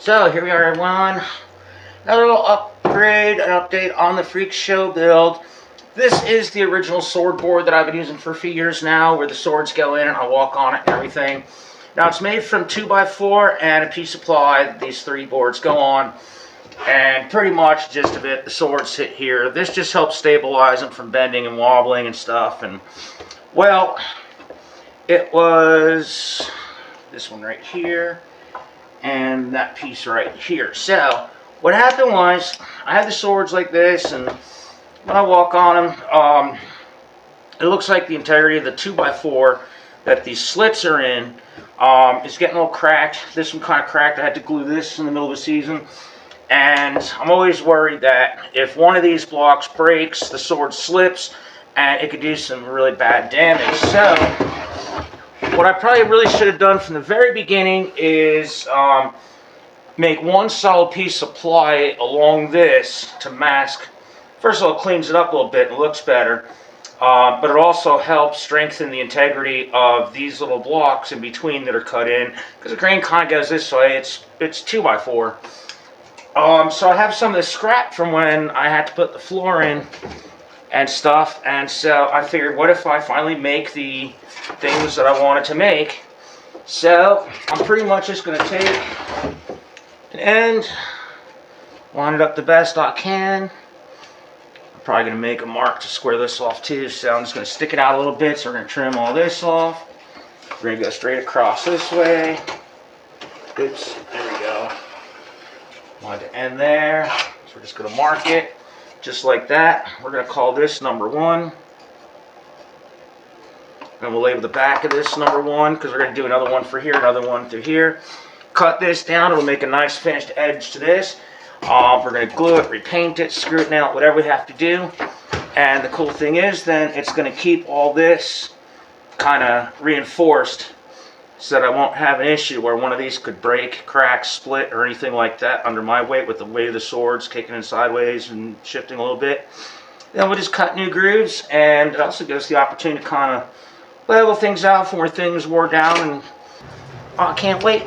So here we are, everyone. Another little upgrade, an update on the Freak Show build. This is the original sword board that I've been using for a few years now, where the swords go in and I walk on it and everything. Now it's made from 2x4 and a piece of ply that these three boards go on. And pretty much just of it, the swords sit here. This just helps stabilize them from bending and wobbling and stuff. And well, it was this one right here and that piece right here. So what happened was I had the swords like this, and when I walk on them, it looks like the integrity of the 2x4 that these slits are in is getting a little cracked. This one kind of cracked. I had to glue this in the middle of the season, and I'm always worried that if one of these blocks breaks, the sword slips and it could do some really bad damage. So what I probably really should have done from the very beginning is make one solid piece of ply along this to mask. First of all, it cleans it up a little bit and looks better, but it also helps strengthen the integrity of these little blocks in between that are cut in, because the grain kind of goes this way. It's 2x4. So I have some of the scrap from when I had to put the floor in and stuff, and so I figured, what if I finally make the things that I wanted to make? So I'm pretty much just going to take an end, line it up the best I can. I'm probably going to make a mark to square this off too, so I'm just going to stick it out a little bit. So we're going to trim all this off. We're going to go straight across this way. Oops, there we go. Line to end there. So we're just going to mark it just like that. We're going to call this number 1. And we'll label the back of this number 1, because we're going to do another one for here, another one through here. Cut this down. It'll make a nice finished edge to this. We're going to glue it, repaint it, screw it nail it, whatever we have to do. And the cool thing is then it's going to keep all this kind of reinforced, so that I won't have an issue where one of these could break, crack, split, or anything like that under my weight, with the weight of the swords kicking in sideways and shifting a little bit. Then we'll just cut new grooves, and it also gives us the opportunity to kind of level things out from where things wore down, and I can't wait.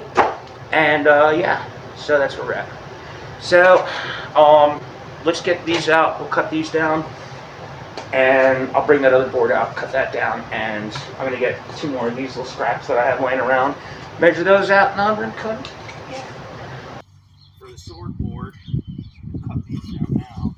And yeah, so that's where we're at. So let's get these out. We'll cut these down, and I'll bring that other board out, cut that down, and I'm going to get 2 more of these little scraps that I have laying around, measure those out, and I'm going to cut them. For the sword board, cut these down now.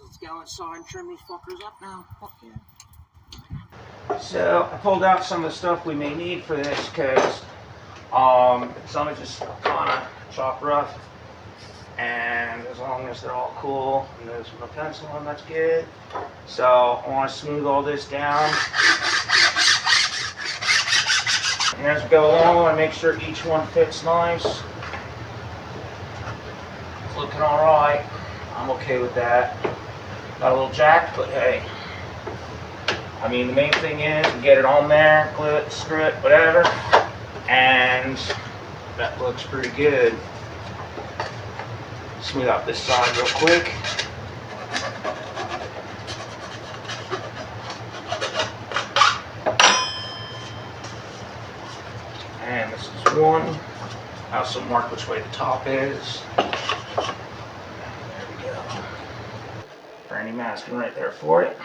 Let's go inside and trim these fuckers up now. Fuck yeah. So I pulled out some of the stuff we may need for this, because some is just kind of chop rough, and as long as they're all cool and there's no pencil on, that's good. So I want to smooth all this down, and as we go along, I want to make sure each one fits nice. It's looking all right. I'm okay with that. Got a little jacked, but hey. I mean, the main thing is we get it on there, glue it, screw it, whatever, and that looks pretty good. Smooth out this side real quick. And this is one. I also mark which way the top is. Reni masking right there for it.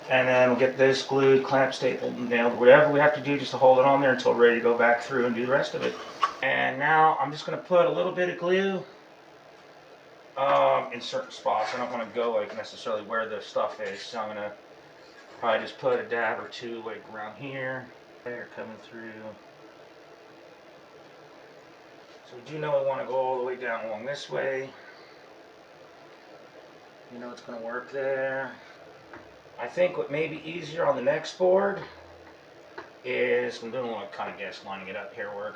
And then we'll get this glued, clamped, stapled, nailed, whatever we have to do just to hold it on there until we're ready to go back through and do the rest of it. And now I'm just going to put a little bit of glue in certain spots. I don't want to go like necessarily where the stuff is, so I'm going to probably just put a dab or 2 like around here. They're coming through. So we do know we want to go all the way down along this way. You know it's going to work there. I think what may be easier on the next board is, I'm doing a little kind of guess lining it up here work.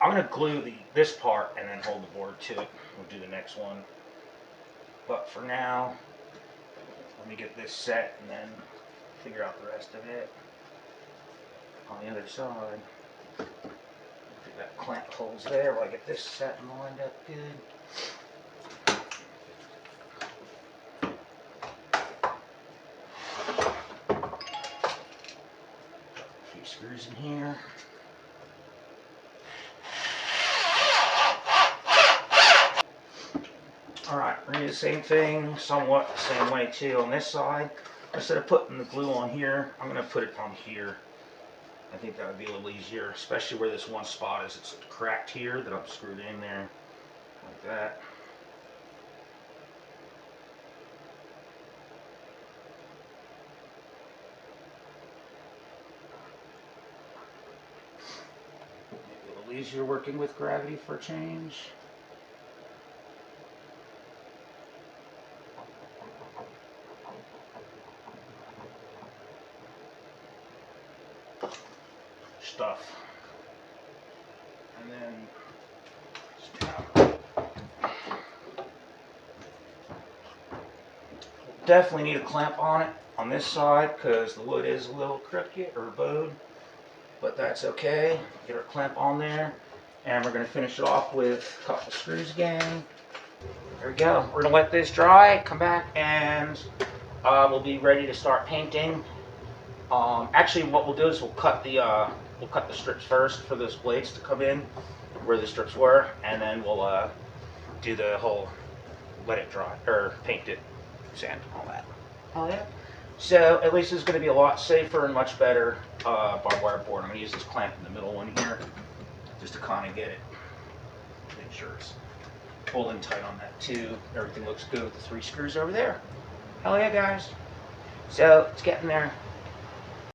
I'm going to glue this part and then hold the board to it. We'll do the next one. But for now, let me get this set and then figure out the rest of it on the other side. Do that clamp holes there while I get this set and lined up good. A few screws in here. Alright, we're going to do the same thing, somewhat the same way too on this side. Instead of putting the glue on here, I'm going to put it on here. I think that would be a little easier, especially where this one spot is. It's cracked here that I'm screwed in there, like that. Maybe a little easier working with gravity for a change. Stuff. And then definitely need a clamp on it on this side because the wood is a little crooked or bowed, but that's okay. Get our clamp on there, and we're going to finish it off with a couple screws again. There we go. We're going to let this dry, come back, and we'll be ready to start painting. Actually, what we'll do is we'll cut the strips first for those blades to come in where the strips were, and then we'll do the whole let it dry or paint it, sand, all that. Oh yeah. So at least it's going to be a lot safer and much better barbed wire board. I'm going to use this clamp in the middle one here just to kind of get it, make sure it's holding tight on that too. Everything looks good with the 3 screws over there. Hell yeah, guys. So it's getting there.